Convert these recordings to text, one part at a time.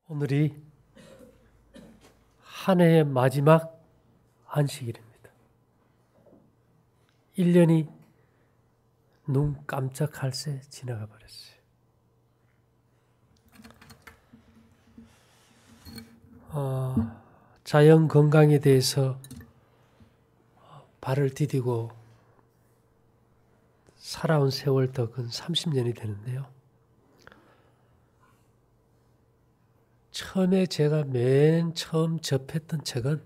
오늘이 한 해의 마지막 안식일입니다. 1년이 눈 깜짝할 새 지나가 버렸어요. 자연 건강에 대해서 발을 디디고 살아온 세월도 근 30년이 되는데요. 처음에 제가 맨 처음 접했던 책은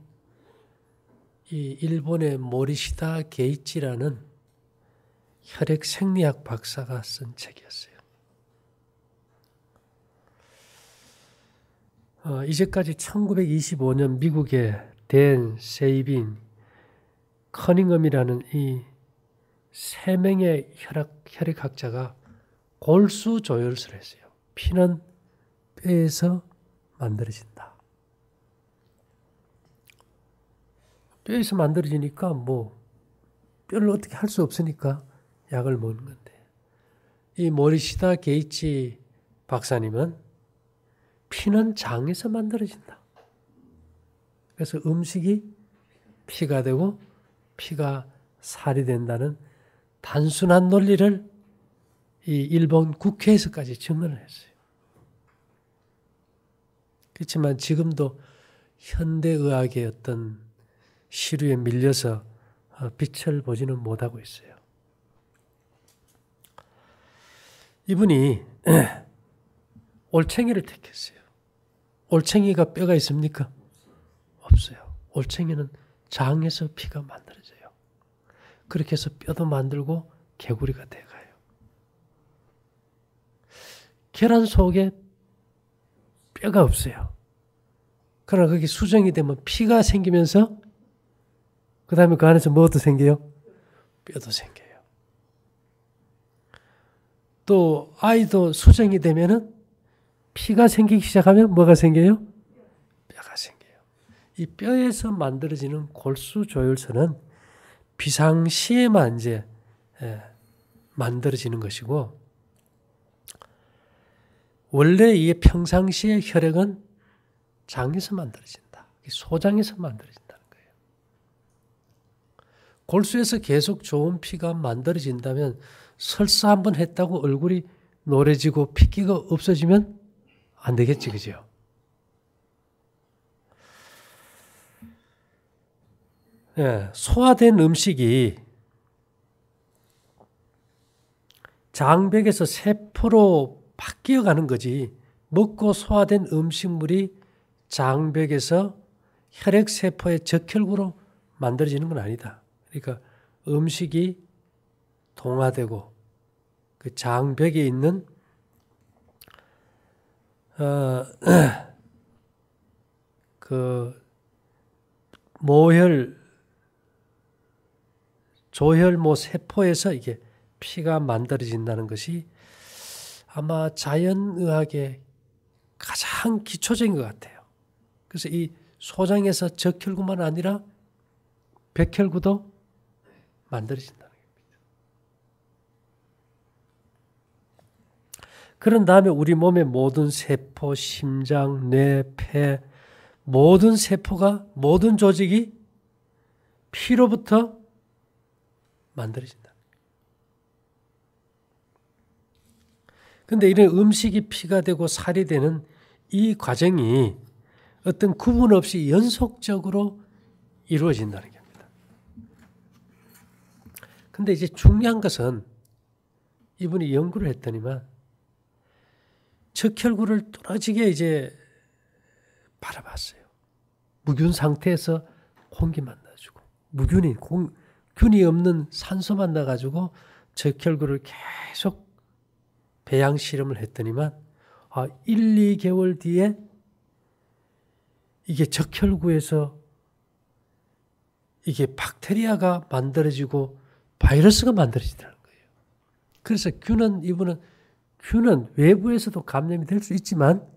이 일본의 모리시다 게이치라는 혈액 생리학 박사가 쓴 책이었어요. 이제까지 1925년 미국의 댄 세이빈 커닝엄이라는 이 세 명의 혈액학자가 골수 조혈술을 했어요. 피는 뼈에서 만들어진다. 뼈에서 만들어지니까 뼈를 어떻게 할 수 없으니까 약을 먹는 건데, 이 모리시다 게이치 박사님은 피는 장에서 만들어진다. 그래서 음식이 피가 되고 피가 살이 된다는 단순한 논리를 이 일본 국회에서까지 증언을 했어요. 그렇지만 지금도 현대의학의 어떤 시류에 밀려서 빛을 보지는 못하고 있어요. 이분이 올챙이를 택했어요. 올챙이가 뼈가 있습니까? 없어요. 올챙이는 장에서 피가 만들어져요. 그렇게 해서 뼈도 만들고 개구리가 돼가요. 계란 속에 뼈가 없어요. 그러나 그게 수정이 되면 피가 생기면서 그 다음에 그 안에서 뭐도 생겨요? 뼈도 생겨요. 또 아이도 수정이 되면은 피가 생기기 시작하면 뭐가 생겨요? 뼈가 생겨요. 이 뼈에서 만들어지는 골수조혈선은 비상시에만 이제 만들어지는 것이고, 원래 이 평상시의 혈액은 장에서 만들어진다. 소장에서 만들어진다는 거예요. 골수에서 계속 좋은 피가 만들어진다면 설사 한번 했다고 얼굴이 노래지고 핏기가 없어지면 안 되겠지, 그죠? 소화된 음식이 장벽에서 세포로 바뀌어가는 거지, 먹고 소화된 음식물이 장벽에서 혈액세포의 적혈구로 만들어지는 건 아니다. 그러니까 음식이 동화되고 그 장벽에 있는 그 조혈모 세포에서 이게 피가 만들어진다는 것이 아마 자연의학의 가장 기초적인 것 같아요. 그래서 이 소장에서 적혈구만 아니라 백혈구도 만들어진다는 겁니다. 그런 다음에 우리 몸의 모든 세포, 심장, 뇌, 폐, 모든 세포가, 모든 조직이 피로부터 만들어진다. 근데 이런 음식이 피가 되고 살이 되는 이 과정이 어떤 구분 없이 연속적으로 이루어진다는 겁니다. 근데 이제 중요한 것은 이분이 연구를 했더니만 적혈구를 뚫어지게 이제 바라봤어요. 무균 상태에서 공기만 넣어주고, 균이 없는 산소만 넣어가지고 적혈구를 계속 배양 실험을 했더니만 1, 2개월 뒤에 이게 적혈구에서 이게 박테리아가 만들어지고 바이러스가 만들어지더라는 거예요. 그래서 균은 외부에서도 감염이 될 수 있지만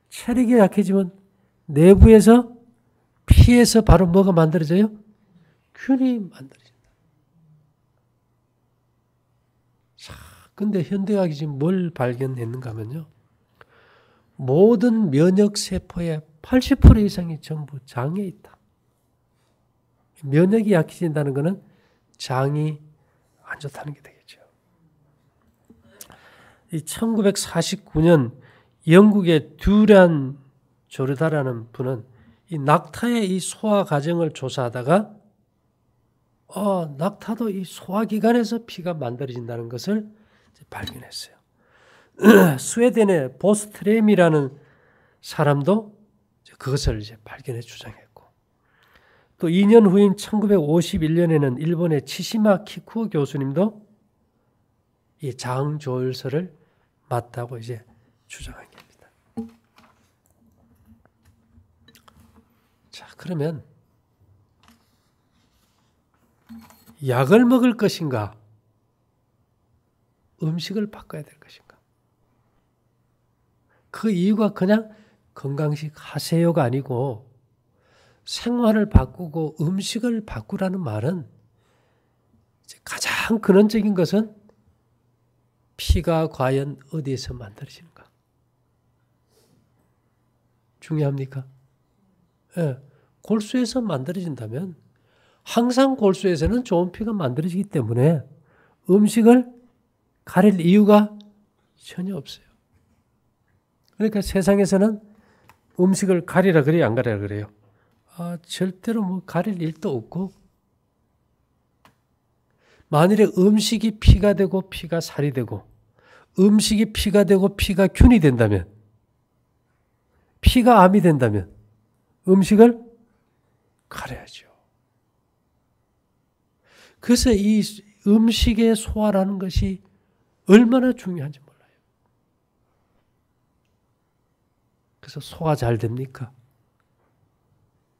체력이 약해지면 내부에서 피에서 바로 뭐가 만들어져요? 균이 만들어진다. 근데 현대의학이 지금 뭘 발견했는가 하면요, 모든 면역세포의 80% 이상이 전부 장에 있다. 면역이 약해진다는 것은 장이 안 좋다는 게 되겠죠. 이 1949년 영국의 듀란 조르다라는 분은 이 낙타의 이 소화 과정을 조사하다가 낙타도 이 소화기관에서 피가 만들어진다는 것을 발견했어요. 스웨덴의 보스트렘이라는 사람도 그것을 이제 발견해 주장했고, 또 2년 후인 1951년에는 일본의 치시마 키쿠오 교수님도 이 장조혈설을 맞다고 이제 주장한 겁니다. 자, 그러면 약을 먹을 것인가? 음식을 바꿔야 될 것인가? 그 이유가 그냥 건강식 하세요가 아니고 생활을 바꾸고 음식을 바꾸라는 말은 가장 근원적인 것은 피가 과연 어디에서 만들어지는가? 중요합니까? 예, 골수에서 만들어진다면 항상 골수에서는 좋은 피가 만들어지기 때문에 음식을 가릴 이유가 전혀 없어요. 그러니까 세상에서는 음식을 가리라 그래요, 안 가리라 그래요? 절대로 뭐 가릴 일도 없고, 만일에 음식이 피가 되고 피가 살이 되고 음식이 피가 되고 피가 균이 된다면, 피가 암이 된다면 음식을 가려야죠. 그래서 이 음식의 소화라는 것이 얼마나 중요한지 몰라요. 그래서 소화 잘 됩니까?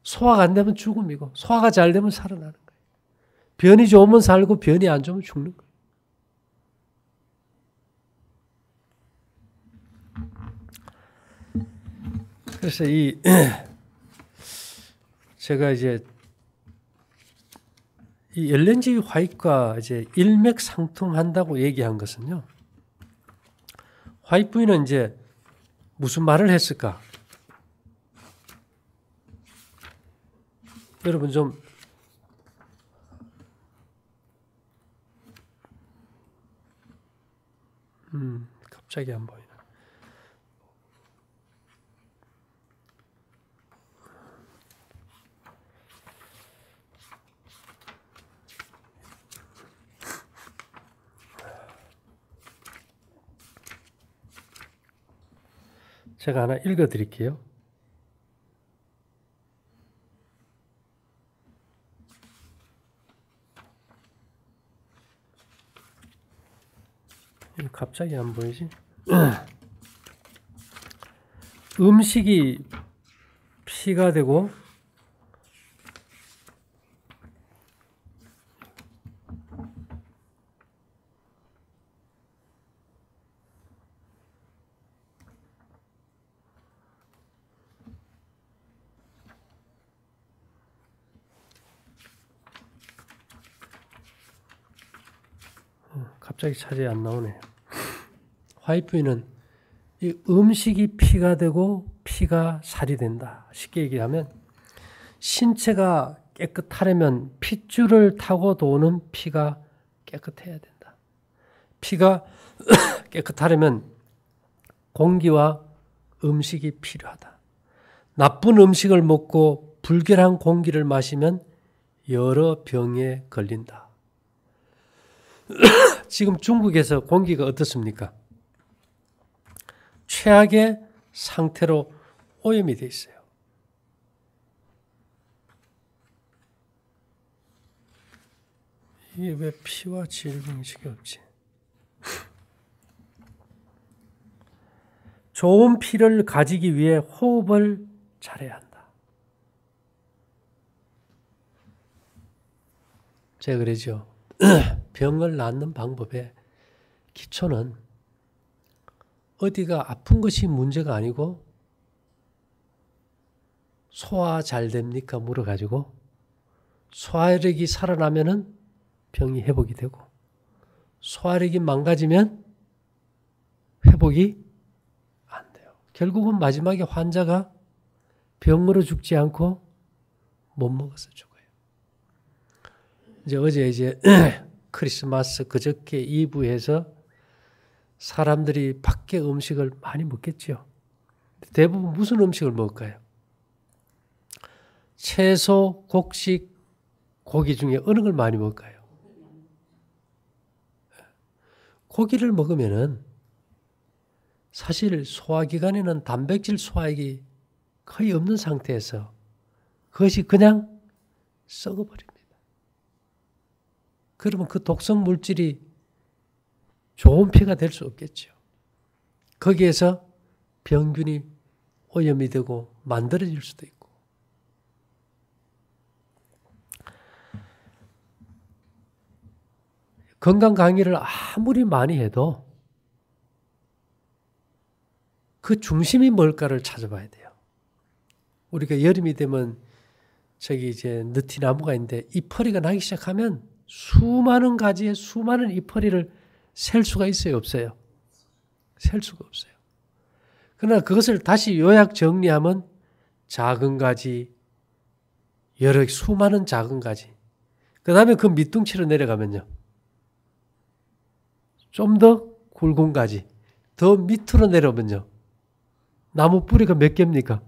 소화가 안 되면 죽음이고, 소화가 잘 되면 살아나는 거예요. 변이 좋으면 살고 변이 안 좋으면 죽는 거예요. 그래서 제가 이제 이 엘렌 G 화이트가 이제 일맥상통한다고 얘기한 것은요, 화이트 부인은 이제 무슨 말을 했을까? 여러분 좀 갑자기 안 보이나? 제가 하나 읽어 드릴게요. 갑자기 안 보이지? 음식이 피가 되고 갑자기 차지 안 나오네요. 화이트부인은 이 음식이 피가 되고 피가 살이 된다. 쉽게 얘기하면 신체가 깨끗하려면 핏줄을 타고 도는 피가 깨끗해야 된다. 피가 깨끗하려면 공기와 음식이 필요하다. 나쁜 음식을 먹고 불결한 공기를 마시면 여러 병에 걸린다. 지금 중국에서 공기가 어떻습니까? 최악의 상태로 오염이 되어 있어요. 이게 왜 피와 질병식이 없지? 좋은 피를 가지기 위해 호흡을 잘해야 한다. 제가 그러죠. 병을 낫는 방법의 기초는 어디가 아픈 것이 문제가 아니고 소화 잘 됩니까? 물어가지고 소화력이 살아나면은 병이 회복이 되고, 소화력이 망가지면 회복이 안 돼요. 결국은 마지막에 환자가 병으로 죽지 않고 못 먹어서 죽어요. 어제 크리스마스 그저께 이브해서 사람들이 밖에 음식을 많이 먹겠죠. 대부분 무슨 음식을 먹을까요? 채소, 곡식, 고기 중에 어느 걸 많이 먹을까요? 고기를 먹으면은 사실 소화기관에는 단백질 소화액이 거의 없는 상태에서 그것이 그냥 썩어버립니다. 그러면 그 독성 물질이 좋은 피가 될 수 없겠죠. 거기에서 병균이 오염이 되고 만들어질 수도 있고. 건강 강의를 아무리 많이 해도 그 중심이 뭘까를 찾아봐야 돼요. 우리가 여름이 되면 저기 이제 느티나무가 있는데 잎허리가 나기 시작하면 수많은 가지에 수많은 잎허리를 셀 수가 있어요, 없어요? 셀 수가 없어요. 그러나 그것을 다시 요약 정리하면 작은 가지, 여러 수많은 작은 가지. 그 다음에 그 밑둥치로 내려가면요. 좀 더 굵은 가지. 더 밑으로 내려오면요. 나무 뿌리가 몇 개입니까?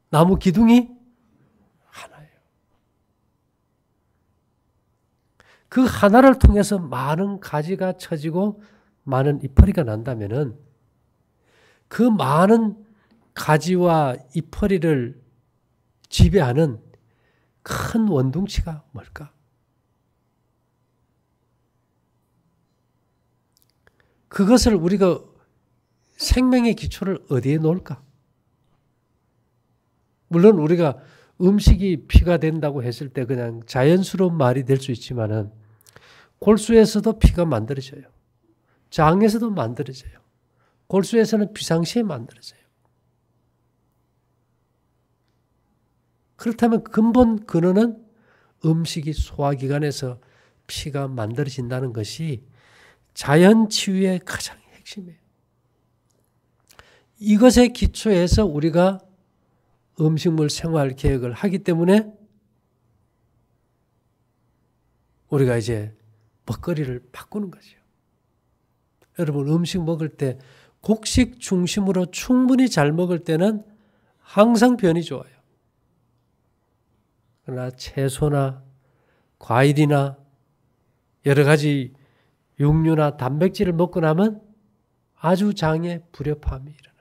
나무 기둥이 하나예요. 그 하나를 통해서 많은 가지가 쳐지고 많은 잎허리가 난다면은 그 많은 가지와 잎허리를 지배하는 큰 원둥치가 뭘까? 그것을 우리가 생명의 기초를 어디에 놓을까? 물론 우리가 음식이 피가 된다고 했을 때 그냥 자연스러운 말이 될 수 있지만은 골수에서도 피가 만들어져요. 장에서도 만들어져요. 골수에서는 비상시에 만들어져요. 그렇다면 근본 근원은 음식이 소화기관에서 피가 만들어진다는 것이 자연치유의 가장 핵심이에요. 이것에 기초해서 우리가 음식물 생활 계획을 하기 때문에 우리가 이제 먹거리를 바꾸는 거죠. 여러분 음식 먹을 때 곡식 중심으로 충분히 잘 먹을 때는 항상 변이 좋아요. 그러나 채소나 과일이나 여러 가지 육류나 단백질을 먹고 나면 아주 장에 불협화음이 일어나요.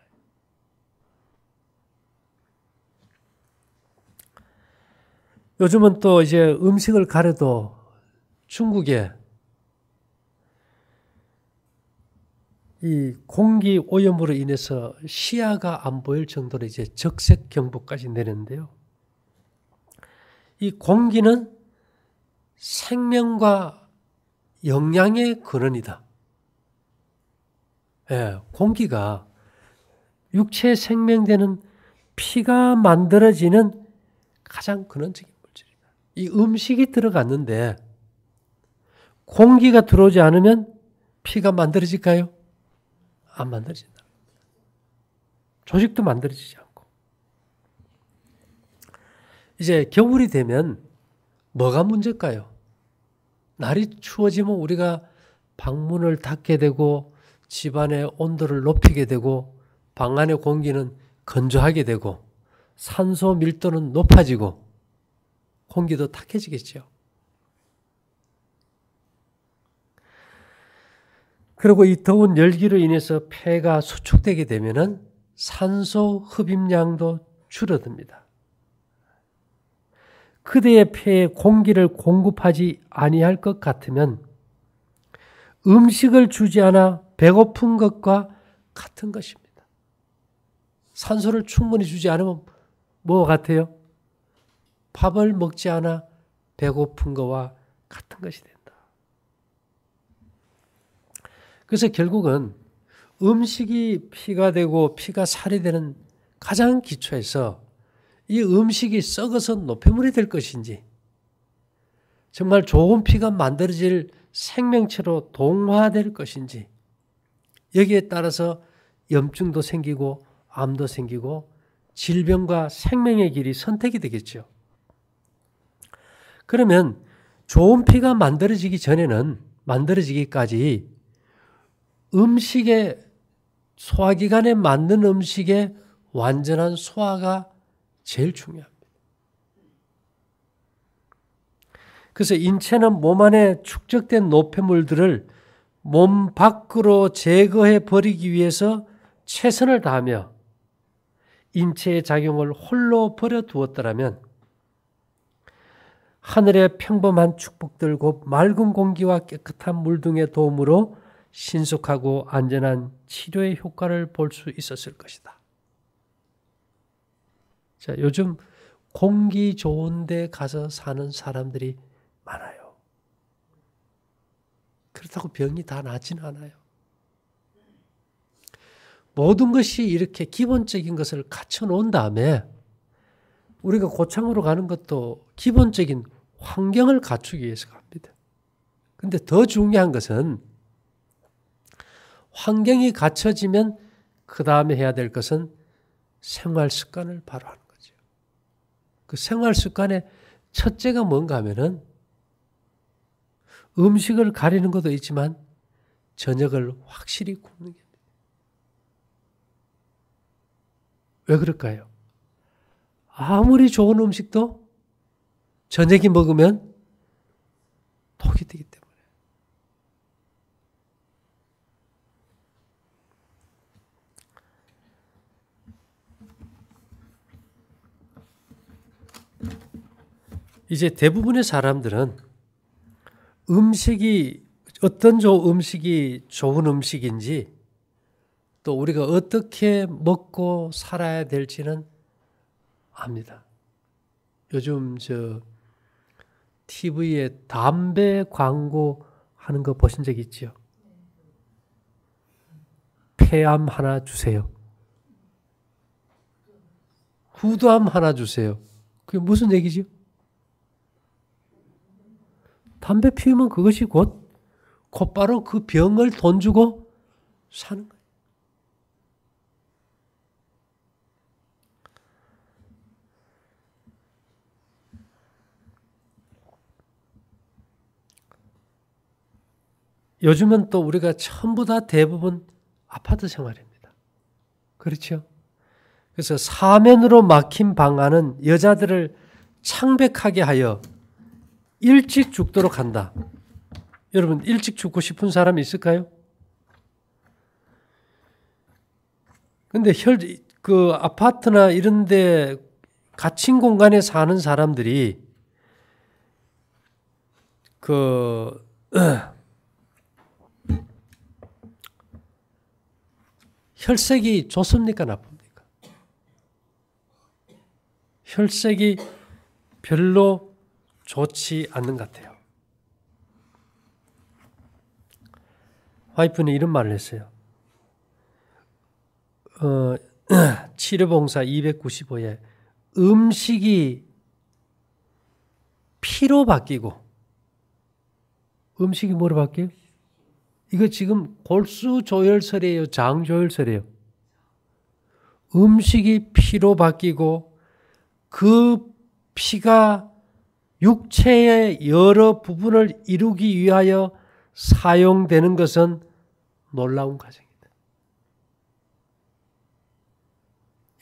요즘은 또 이제 음식을 가려도 중국에 이 공기 오염으로 인해서 시야가 안 보일 정도로 이제 적색 경보까지 내렸는데요. 이 공기는 생명과 영양의 근원이다. 예, 공기가 육체 생명되는 피가 만들어지는 가장 근원적인 물질이다. 이 음식이 들어갔는데 공기가 들어오지 않으면 피가 만들어질까요? 안 만들어진다. 조직도 만들어지지 않고. 이제 겨울이 되면 뭐가 문제일까요? 날이 추워지면 우리가 방문을 닫게 되고 집안의 온도를 높이게 되고 방 안의 공기는 건조하게 되고 산소 밀도는 높아지고 공기도 탁해지겠죠. 그리고 이 더운 열기로 인해서 폐가 수축되게 되면은 산소 흡입량도 줄어듭니다. 그대의 폐에 공기를 공급하지 아니할 것 같으면 음식을 주지 않아 배고픈 것과 같은 것입니다. 산소를 충분히 주지 않으면 뭐 같아요? 밥을 먹지 않아 배고픈 것과 같은 것이 된다. 그래서 결국은 음식이 피가 되고 피가 살이 되는 가장 기초에서 이 음식이 썩어서 노폐물이 될 것인지 정말 좋은 피가 만들어질 생명체로 동화될 것인지 여기에 따라서 염증도 생기고 암도 생기고 질병과 생명의 길이 선택이 되겠죠. 그러면 좋은 피가 만들어지기까지 음식에 소화기관에 맞는 음식의 완전한 소화가 제일 중요합니다. 그래서 인체는 몸 안에 축적된 노폐물들을 몸 밖으로 제거해 버리기 위해서 최선을 다하며 인체의 작용을 홀로 버려두었더라면 하늘의 평범한 축복들 곧 맑은 공기와 깨끗한 물 등의 도움으로 신속하고 안전한 치료의 효과를 볼 수 있었을 것이다. 자, 요즘 공기 좋은 데 가서 사는 사람들이 많아요. 그렇다고 병이 다 낫지는 않아요. 모든 것이 이렇게 기본적인 것을 갖춰 놓은 다음에 우리가 고창으로 가는 것도 기본적인 환경을 갖추기 위해서 갑니다. 근데 더 중요한 것은 환경이 갖춰지면 그 다음에 해야 될 것은 생활 습관을 바로 하는 거죠. 그 생활 습관의 첫째가 뭔가 하면은 음식을 가리는 것도 있지만 저녁을 확실히 굶는 게. 왜 그럴까요? 아무리 좋은 음식도 저녁에 먹으면 독이 되기 때문에. 이제 대부분의 사람들은 어떤 음식이 좋은 음식인지 또 우리가 어떻게 먹고 살아야 될지는 압니다. 요즘 TV에 담배 광고 하는 거 보신 적 있죠? 폐암 하나 주세요. 후두암 하나 주세요. 그게 무슨 얘기죠? 담배 피우면 그것이 곧바로 그 병을 돈 주고 사는 거예요. 요즘은 또 우리가 전부 다 대부분 아파트 생활입니다. 그렇죠? 그래서 사면으로 막힌 방 안은 여자들을 창백하게 하여 일찍 죽도록 한다. 여러분 일찍 죽고 싶은 사람 있을까요? 근데 그 아파트나 이런 데 갇힌 공간에 사는 사람들이 혈색이 좋습니까? 나쁩니까? 혈색이 별로 좋지 않는 것 같아요. 와이프는 이런 말을 했어요. 치료봉사 295에 음식이 피로 바뀌고 음식이 뭐로 바뀌어요? 이거 지금 골수조혈설이에요? 장조혈설이에요? 음식이 피로 바뀌고 그 피가 육체의 여러 부분을 이루기 위하여 사용되는 것은 놀라운 과정입니다.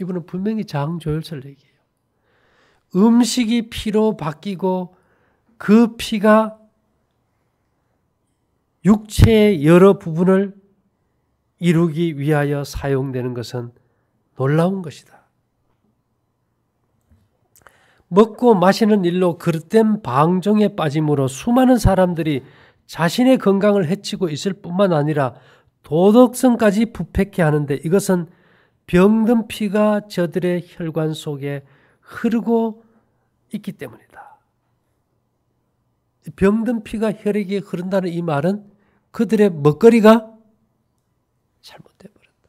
이분은 분명히 장조혈설 얘기해요. 음식이 피로 바뀌고 그 피가 육체의 여러 부분을 이루기 위하여 사용되는 것은 놀라운 것이다. 먹고 마시는 일로 그릇된 방종에 빠짐으로 수많은 사람들이 자신의 건강을 해치고 있을 뿐만 아니라 도덕성까지 부패케 하는데 이것은 병든 피가 저들의 혈관 속에 흐르고 있기 때문이다. 병든 피가 혈액에 흐른다는 이 말은 그들의 먹거리가 잘못돼 버렸다.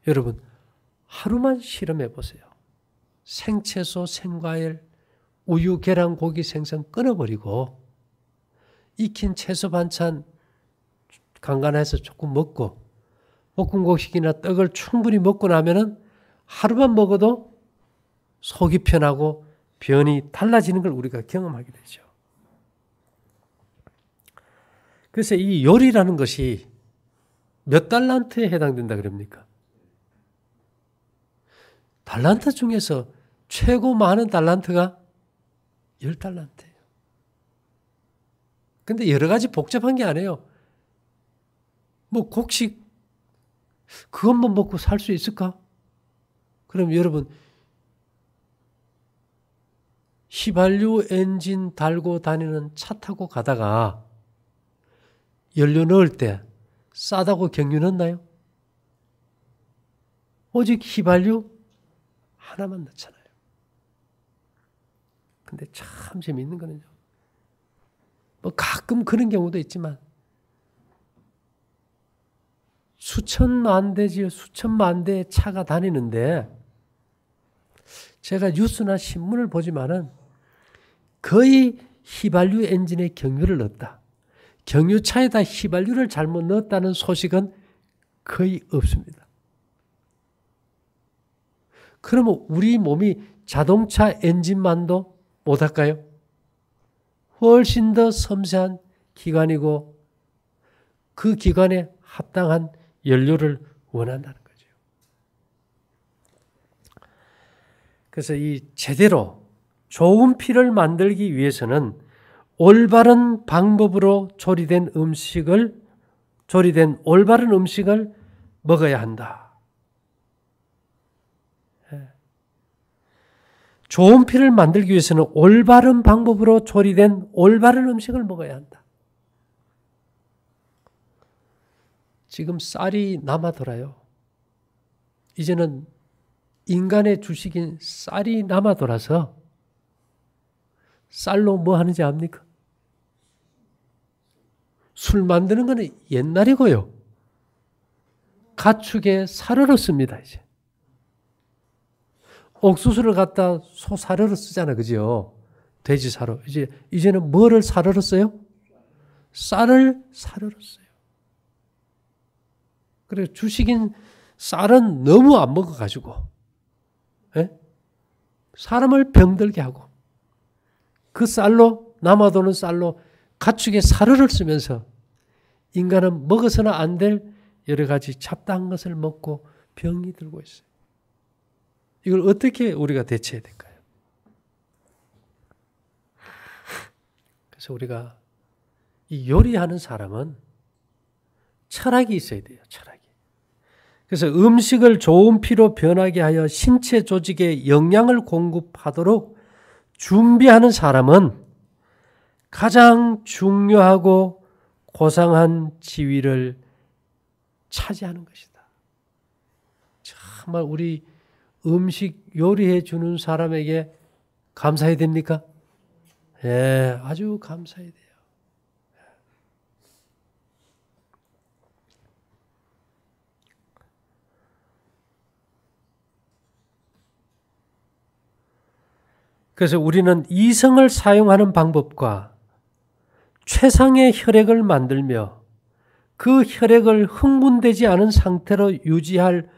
여러분 하루만 실험해 보세요. 생채소, 생과일, 우유, 계란, 고기, 생선 끊어버리고 익힌 채소 반찬 간간해서 조금 먹고 볶음곡식이나 떡을 충분히 먹고 나면은 하루만 먹어도 속이 편하고 변이 달라지는 걸 우리가 경험하게 되죠. 그래서 이 요리라는 것이 몇 달란트에 해당된다 그럽니까? 달란트 중에서 최고 많은 달란트가 10달란트예요. 근데 여러 가지 복잡한 게 아니에요. 뭐 곡식 그것만 먹고 살 수 있을까? 그럼 여러분 휘발유 엔진 달고 다니는 차 타고 가다가 연료 넣을 때 싸다고 경유 넣나요? 오직 휘발유 하나만 넣잖아요. 근데 참 재미있는 거는요. 뭐 가끔 그런 경우도 있지만 수천만 대지요. 수천만 대의 차가 다니는데 제가 뉴스나 신문을 보지만은 거의 휘발유 엔진에 경유를 넣었다. 경유차에다 휘발유를 잘못 넣었다는 소식은 거의 없습니다. 그러면 우리 몸이 자동차 엔진만도 못할까요? 훨씬 더 섬세한 기관이고 그 기관에 합당한 연료를 원한다는 거죠. 그래서 이 제대로 좋은 피를 만들기 위해서는 올바른 방법으로 조리된 올바른 음식을 먹어야 한다. 좋은 피를 만들기 위해서는 올바른 방법으로 조리된 올바른 음식을 먹어야 한다. 지금 쌀이 남아 돌아요. 이제는 인간의 주식인 쌀이 남아 돌아서 쌀로 뭐 하는지 압니까? 술 만드는 거는 옛날이고요. 가축의 사료로 씁니다, 이제. 옥수수를 갖다 소 사료로 쓰잖아, 그죠? 돼지 사료. 이제는 뭐를 사료로 써요? 쌀을 사료로 써요. 그래, 주식인 쌀은 너무 안 먹어가지고, 사람을 병들게 하고, 그 쌀로, 남아도는 쌀로 가축의 사료를 쓰면서 인간은 먹어서는 안 될 여러 가지 잡다한 것을 먹고 병이 들고 있어요. 이걸 어떻게 우리가 대처해야 될까요? 그래서 우리가 이 요리하는 사람은 철학이 있어야 돼요. 철학이. 그래서 음식을 좋은 피로 변하게 하여 신체 조직에 영양을 공급하도록 준비하는 사람은 가장 중요하고 고상한 지위를 차지하는 것이다. 정말 우리 음식 요리해 주는 사람에게 감사해야 됩니까? 예, 아주 감사해야 돼요. 그래서 우리는 이성을 사용하는 방법과 최상의 혈액을 만들며 그 혈액을 흥분되지 않은 상태로 유지할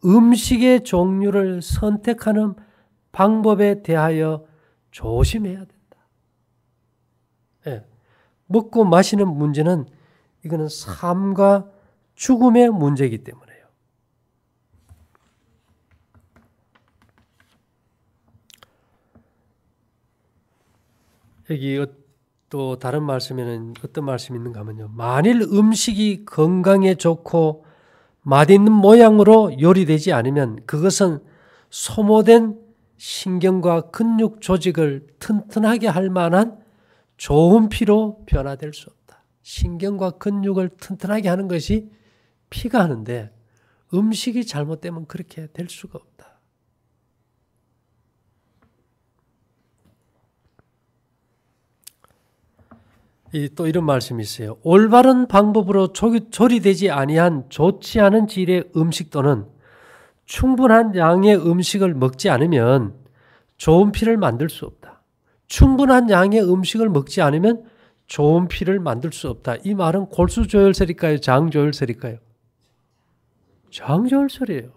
음식의 종류를 선택하는 방법에 대하여 조심해야 된다. 예. 먹고 마시는 문제는 이거는 삶과 죽음의 문제이기 때문에요. 여기 또 다른 말씀에는 어떤 말씀이 있는가 하면요. 만일 음식이 건강에 좋고 맛있는 모양으로 요리되지 않으면 그것은 소모된 신경과 근육 조직을 튼튼하게 할 만한 좋은 피로 변화될 수 없다. 신경과 근육을 튼튼하게 하는 것이 피가 하는데 음식이 잘못되면 그렇게 될 수가 없다. 또 이런 말씀이 있어요. 올바른 방법으로 조리되지 아니한 좋지 않은 질의 음식 또는 충분한 양의 음식을 먹지 않으면 좋은 피를 만들 수 없다. 충분한 양의 음식을 먹지 않으면 좋은 피를 만들 수 없다. 이 말은 골수조혈설일까요? 장조혈설일까요? 장조혈설이에요.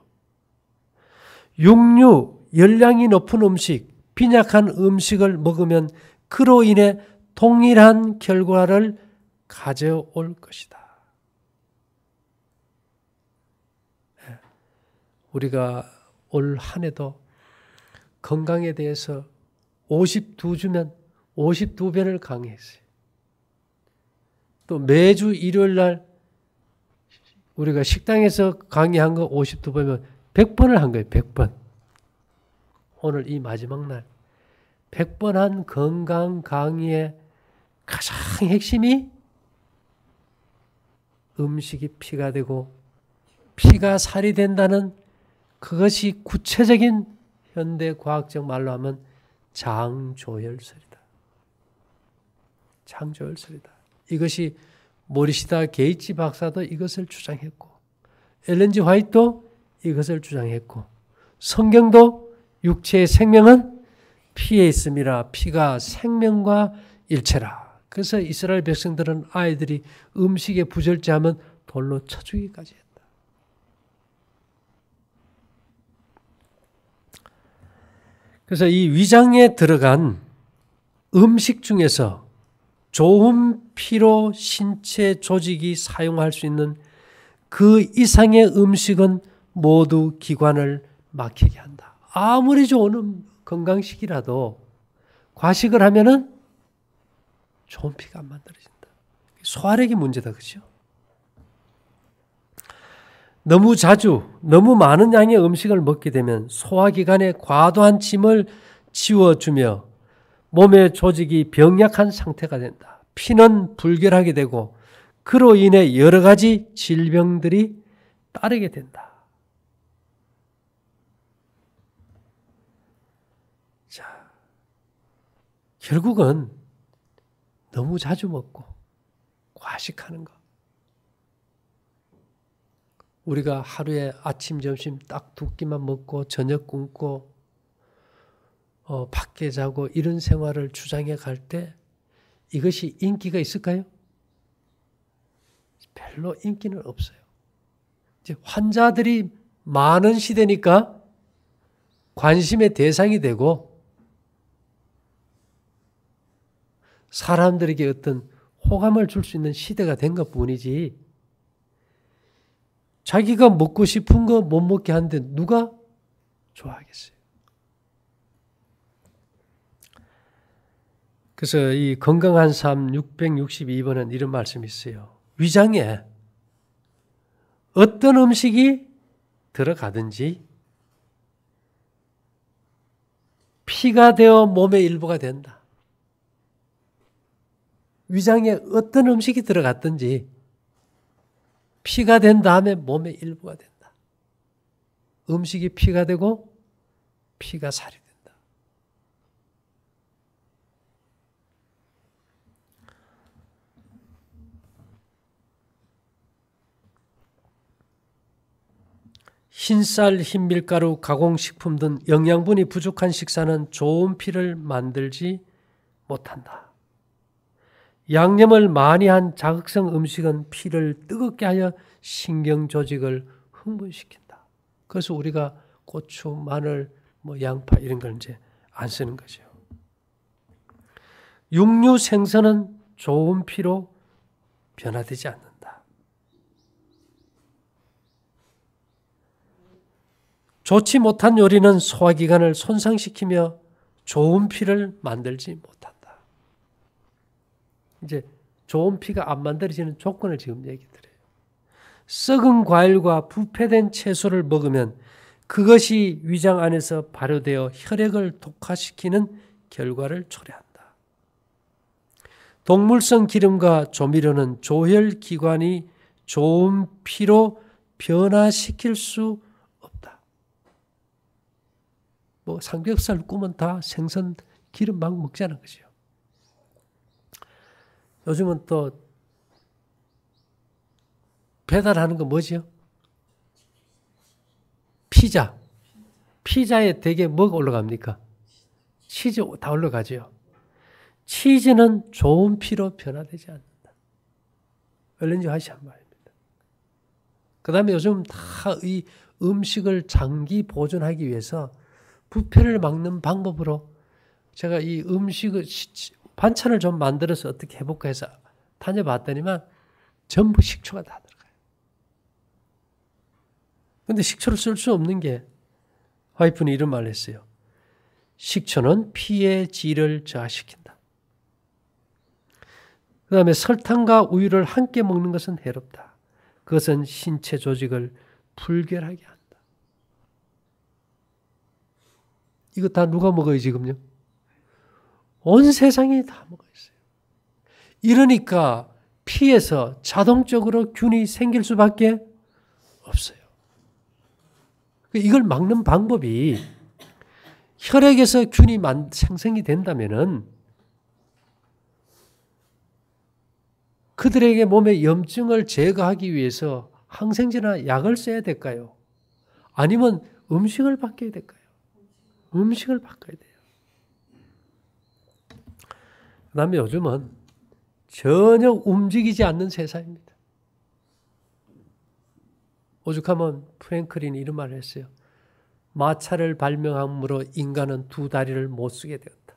육류, 열량이 높은 음식, 빈약한 음식을 먹으면 그로 인해 동일한 결과를 가져올 것이다. 우리가 올 한 해도 건강에 대해서 52주면 52번을 강의했어요. 또 매주 일요일 날 우리가 식당에서 강의한 거 52번이면 100번을 한 거예요. 100번. 오늘 이 마지막 날 100번 한 건강 강의의 가장 핵심이 음식이 피가 되고 피가 살이 된다는 그것이 구체적인 현대 과학적 말로 하면 장조혈설이다. 장조혈설이다. 이것이 모리시다 게이츠 박사도 이것을 주장했고 엘렌 G 화이트도 이것을 주장했고 성경도 육체의 생명은 피에 있음이라 피가 생명과 일체라. 그래서 이스라엘 백성들은 아이들이 음식에 부절제하면 돌로 쳐 죽이기까지 했다. 그래서 이 위장에 들어간 음식 중에서 좋은 피로 신체 조직이 사용할 수 있는 그 이상의 음식은 모두 기관을 막히게 한다. 아무리 좋은 건강식이라도 과식을 하면은 좋은 피가 안 만들어진다. 소화력이 문제다. 그렇죠? 너무 자주, 너무 많은 양의 음식을 먹게 되면 소화기관에 과도한 침을 지워주며 몸의 조직이 병약한 상태가 된다. 피는 불결하게 되고 그로 인해 여러 가지 질병들이 따르게 된다. 자, 결국은 너무 자주 먹고 과식하는 것. 우리가 하루에 아침, 점심 딱 두 끼만 먹고 저녁 굶고 밖에 자고 이런 생활을 주장해 갈 때 이것이 인기가 있을까요? 별로 인기는 없어요. 이제 환자들이 많은 시대니까 관심의 대상이 되고 사람들에게 어떤 호감을 줄 수 있는 시대가 된 것뿐이지 자기가 먹고 싶은 거 못 먹게 하는데 누가 좋아하겠어요? 그래서 이 건강한 삶 662번은 이런 말씀이 있어요. 위장에 어떤 음식이 들어가든지 피가 되어 몸의 일부가 된다. 위장에 어떤 음식이 들어갔든지 피가 된 다음에 몸의 일부가 된다. 음식이 피가 되고 피가 살이 된다. 흰쌀, 흰밀가루, 가공식품 등 영양분이 부족한 식사는 좋은 피를 만들지 못한다. 양념을 많이 한 자극성 음식은 피를 뜨겁게 하여 신경조직을 흥분시킨다. 그래서 우리가 고추, 마늘, 양파 이런 걸 이제 안 쓰는 거죠. 육류 생선은 좋은 피로 변화되지 않는다. 좋지 못한 요리는 소화기관을 손상시키며 좋은 피를 만들지 못한다. 이제 좋은 피가 안 만들어지는 조건을 지금 얘기 드려요. 썩은 과일과 부패된 채소를 먹으면 그것이 위장 안에서 발효되어 혈액을 독화시키는 결과를 초래한다. 동물성 기름과 조미료는 조혈기관이 좋은 피로 변화시킬 수 없다. 삼겹살 구우면 다 생선 기름 막 먹자는 거죠. 요즘은 또 배달하는 거 뭐죠? 피자. 피자에 되게 뭐가 올라갑니까? 치즈 다 올라가죠. 치즈는 좋은 피로 변화되지 않는다. 얼른지 하시한 말입니다. 그 다음에 요즘 다 이 음식을 장기 보존하기 위해서 부패를 막는 방법으로 제가 이 음식을 반찬을 좀 만들어서 어떻게 해볼까 해서 다녀봤더니만 전부 식초가 다 들어가요. 근데 식초를 쓸 수 없는 게 와이프는 이런 말을 했어요. 식초는 피의 질을 저하시킨다. 그 다음에 설탕과 우유를 함께 먹는 것은 해롭다. 그것은 신체 조직을 불결하게 한다. 이거 다 누가 먹어요 지금요? 온 세상이 다 먹어 있어요. 이러니까 피에서 자동적으로 균이 생길 수밖에 없어요. 이걸 막는 방법이 혈액에서 균이 생성이 된다면은 그들에게 몸의 염증을 제거하기 위해서 항생제나 약을 써야 될까요? 아니면 음식을 바꿔야 될까요? 음식을 바꿔야 돼요. 그 다음에 요즘은 전혀 움직이지 않는 세상입니다. 오죽하면 프랭클린이 이런 말을 했어요. 마차를 발명함으로 인간은 두 다리를 못 쓰게 되었다.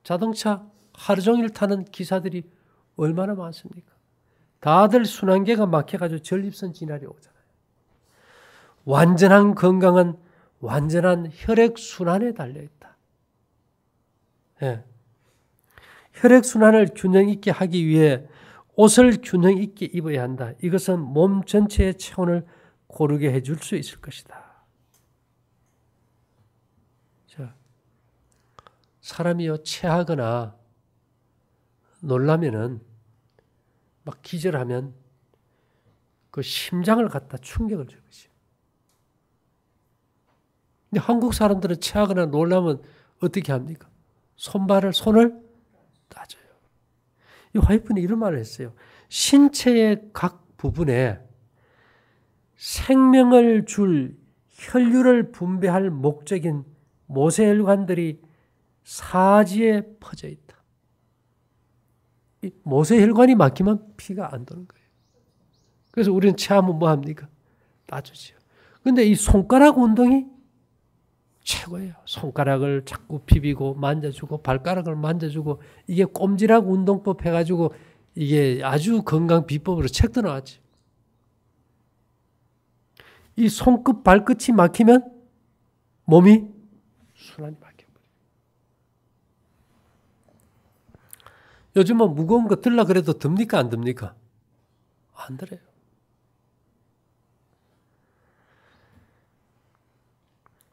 자동차 하루 종일 타는 기사들이 얼마나 많습니까? 다들 순환계가 막혀가지고 전립선 질환이 오잖아요. 완전한 건강은 완전한 혈액순환에 달려있다. 예. 혈액순환을 균형 있게 하기 위해 옷을 균형 있게 입어야 한다. 이것은 몸 전체의 체온을 고르게 해줄 수 있을 것이다. 자, 사람이요 체하거나 놀라면은 막 기절하면 그 심장을 갖다 충격을 줄 것이에요. 근데 한국 사람들은 체하거나 놀라면 어떻게 합니까? 손을 따져요. 이 와이프는 이런 말을 했어요. 신체의 각 부분에 생명을 줄 혈류를 분배할 목적인 모세혈관들이 사지에 퍼져 있다. 이 모세혈관이 막히면 피가 안 도는 거예요. 그래서 우리는 체하면 뭐 합니까? 따주죠. 근데 이 손가락 운동이 최고예요. 손가락을 자꾸 비비고 만져주고 발가락을 만져주고 이게 꼼지락 운동법 해가지고 이게 아주 건강 비법으로 책도 나왔지. 이 손끝 발끝이 막히면 몸이 순환이 막혀버려요. 요즘은 무거운 거 들라 그래도 듭니까 안 듭니까? 안 들어요.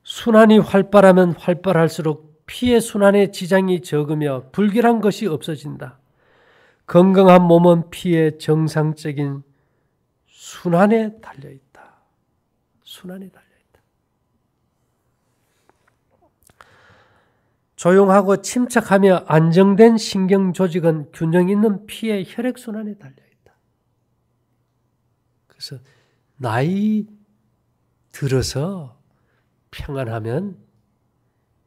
순환이 활발하면 활발할수록 피의 순환에 지장이 적으며 불결한 것이 없어진다. 건강한 몸은 피의 정상적인 순환에 달려있다. 순환에 달려있다. 조용하고 침착하며 안정된 신경 조직은 균형 있는 피의 혈액순환에 달려있다. 그래서 나이 들어서 평안하면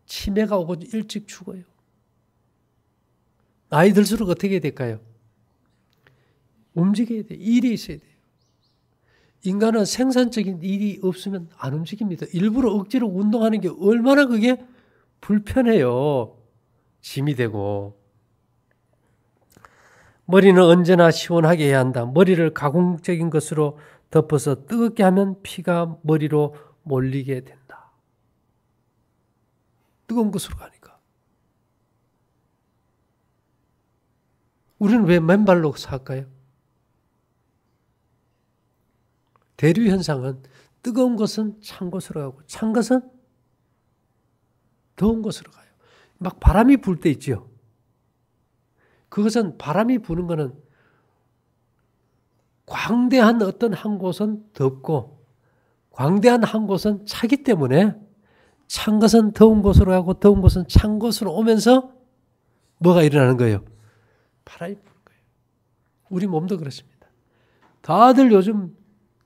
치매가 오고 일찍 죽어요. 나이 들수록 어떻게 될까요? 움직여야 돼요. 일이 있어야 돼요. 인간은 생산적인 일이 없으면 안 움직입니다. 일부러 억지로 운동하는 게 얼마나 그게 불편해요. 짐이 되고. 머리는 언제나 시원하게 해야 한다. 머리를 가공적인 것으로 덮어서 뜨겁게 하면 피가 머리로 몰리게 된다. 뜨거운 곳으로 가니까. 우리는 왜 맨발로 살까요? 대류 현상은 뜨거운 것은 찬 곳으로 가고 찬 것은 더운 곳으로 가요. 막 바람이 불 때 있죠. 그것은 바람이 부는 것은 광대한 어떤 한 곳은 덥고 광대한 한 곳은 차기 때문에 찬 것은 더운 곳으로 가고 더운 곳은 찬 곳으로 오면서 뭐가 일어나는 거예요? 바람이 부는 거예요. 우리 몸도 그렇습니다. 다들 요즘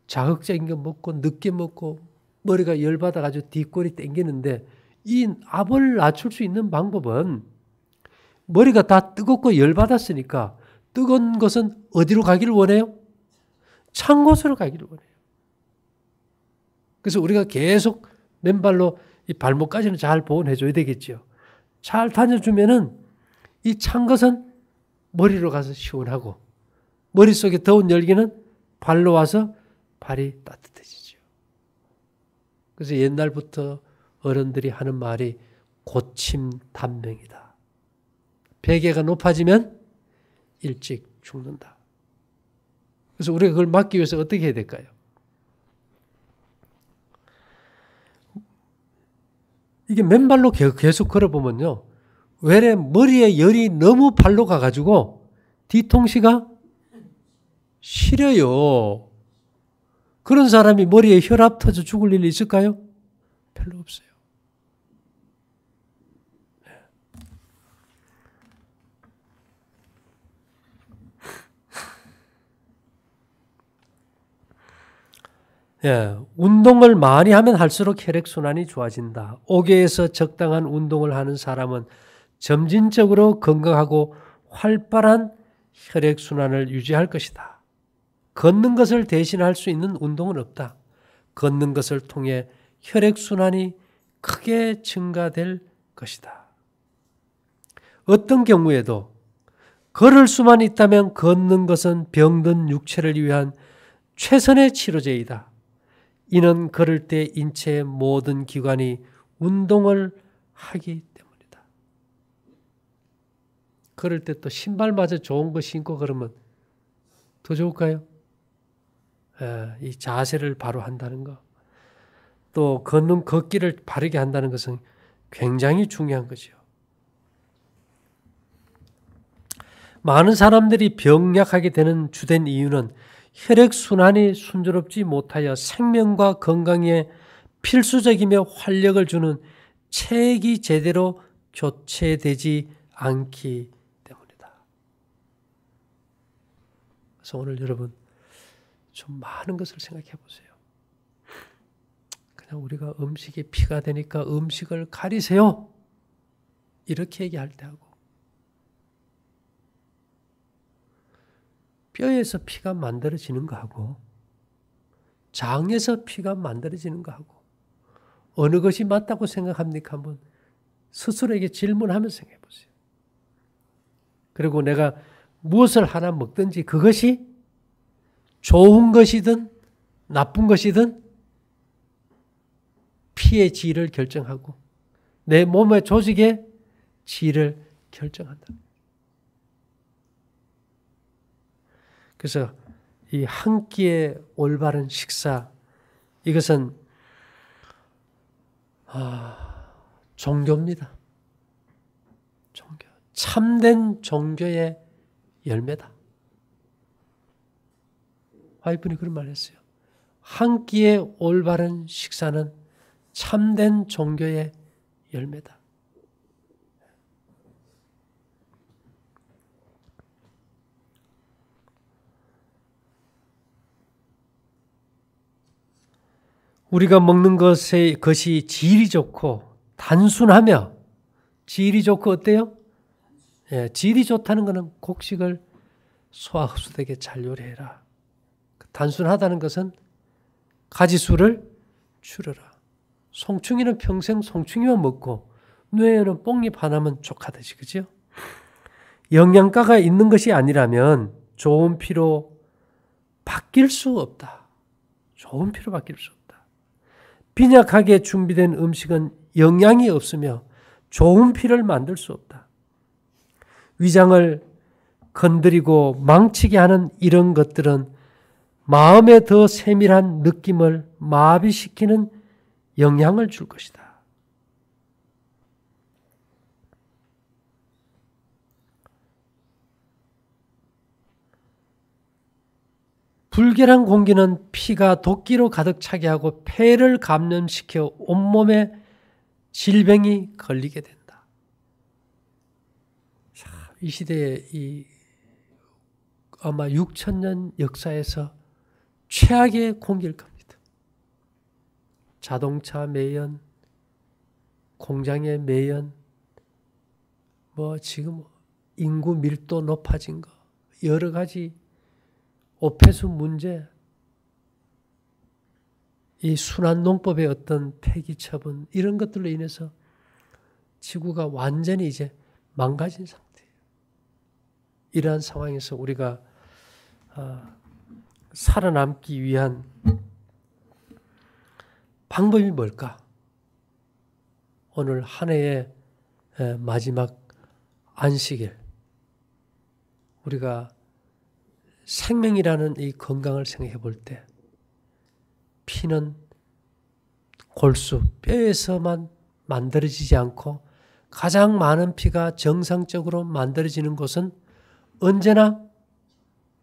자극적인 거 먹고 늦게 먹고 머리가 열받아가지고 뒷골이 땡기는데 이 압을 낮출 수 있는 방법은 머리가 다 뜨겁고 열받았으니까 뜨거운 것은 어디로 가기를 원해요? 찬 곳으로 가기를 원해요. 그래서 우리가 계속 맨발로 이 발목까지는 잘 보온해 줘야 되겠죠. 잘 다녀주면은 이 찬 것은 머리로 가서 시원하고 머릿속에 더운 열기는 발로 와서 발이 따뜻해지죠. 그래서 옛날부터 어른들이 하는 말이 고침단명이다. 베개가 높아지면 일찍 죽는다. 그래서 우리가 그걸 막기 위해서 어떻게 해야 될까요? 이게 맨발로 계속 걸어보면요. 왜 머리에 열이 너무 발로 가가지고 뒤통수가 시려요. 그런 사람이 머리에 혈압 터져 죽을 일이 있을까요? 별로 없어요. 예, 운동을 많이 하면 할수록 혈액순환이 좋아진다. 5개에서 적당한 운동을 하는 사람은 점진적으로 건강하고 활발한 혈액순환을 유지할 것이다. 걷는 것을 대신할 수 있는 운동은 없다. 걷는 것을 통해 혈액순환이 크게 증가될 것이다. 어떤 경우에도 걸을 수만 있다면 걷는 것은 병든 육체를 위한 최선의 치료제이다. 이는 걸을 때 인체의 모든 기관이 운동을 하기 때문이다. 걸을 때 또 신발마저 좋은 거 신고 걸으면 더 좋을까요? 이 자세를 바로 한다는 거. 또 걷기를 바르게 한다는 것은 굉장히 중요한 거죠. 많은 사람들이 병약하게 되는 주된 이유는 혈액순환이 순조롭지 못하여 생명과 건강에 필수적이며 활력을 주는 체액이 제대로 교체되지 않기 때문이다. 그래서 오늘 여러분 좀 많은 것을 생각해 보세요. 그냥 우리가 음식이 피가 되니까 음식을 가리세요. 이렇게 얘기할 때 하고 뼈에서 피가 만들어지는 거하고 장에서 피가 만들어지는 거하고 어느 것이 맞다고 생각합니까? 한번 스스로에게 질문하면서 생각해 보세요. 그리고 내가 무엇을 하나 먹든지 그것이 좋은 것이든 나쁜 것이든 피의 질을 결정하고 내 몸의 조직의 질을 결정한다. 그래서 이 한 끼의 올바른 식사, 이것은 종교입니다. 종교. 참된 종교의 열매다. 와이프는 그런 말 했어요. 한 끼의 올바른 식사는 참된 종교의 열매다. 우리가 먹는 것이 질이 좋고 단순하며 질이 좋고 어때요? 예, 질이 좋다는 것은 곡식을 소화 흡수되게 잘 요리해라. 단순하다는 것은 가지수를 줄여라. 송충이는 평생 송충이만 먹고 뇌에는 뽕잎 하나면 족하듯이, 그죠? 영양가가 있는 것이 아니라면 좋은 피로 바뀔 수 없다. 좋은 피로 바뀔 수 없다. 빈약하게 준비된 음식은 영양이 없으며 좋은 피를 만들 수 없다. 위장을 건드리고 망치게 하는 이런 것들은 마음에 더 세밀한 느낌을 마비시키는 영향을 줄 것이다. 불결한 공기는 피가 독기로 가득 차게 하고 폐를 감염시켜 온몸에 질병이 걸리게 된다. 자, 이 시대에 아마 6,000년 역사에서 최악의 공기일 겁니다. 자동차 매연, 공장의 매연, 지금 인구 밀도 높아진 거, 여러 가지 오폐수 문제, 이 순환농법의 어떤 폐기 처분, 이런 것들로 인해서 지구가 완전히 이제 망가진 상태예요. 이러한 상황에서 우리가 살아남기 위한 방법이 뭘까? 오늘 한 해의 마지막 안식일, 우리가 생명이라는 이 건강을 생각해 볼 때 피는 골수, 뼈에서만 만들어지지 않고 가장 많은 피가 정상적으로 만들어지는 곳은 언제나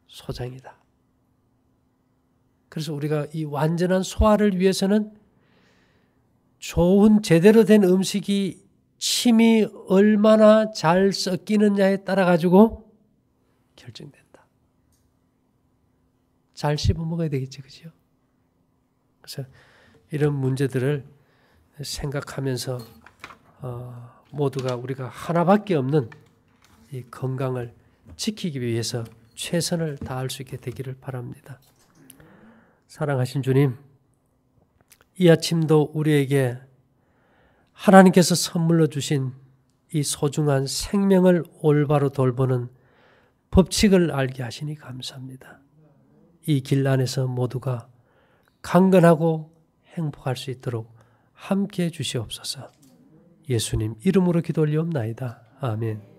소장이다. 그래서 우리가 이 완전한 소화를 위해서는 좋은 제대로 된 음식이 침이 얼마나 잘 섞이느냐에 따라 가지고 결정된다. 잘 씹어 먹어야 되겠지, 그죠? 그래서 이런 문제들을 생각하면서 모두가 우리가 하나밖에 없는 이 건강을 지키기 위해서 최선을 다할 수 있게 되기를 바랍니다. 사랑하신 주님, 이 아침도 우리에게 하나님께서 선물로 주신 이 소중한 생명을 올바로 돌보는 법칙을 알게 하시니 감사합니다. 이 길 안에서 모두가 강건하고 행복할 수 있도록 함께해 주시옵소서. 예수님 이름으로 기도 올리옵나이다. 아멘.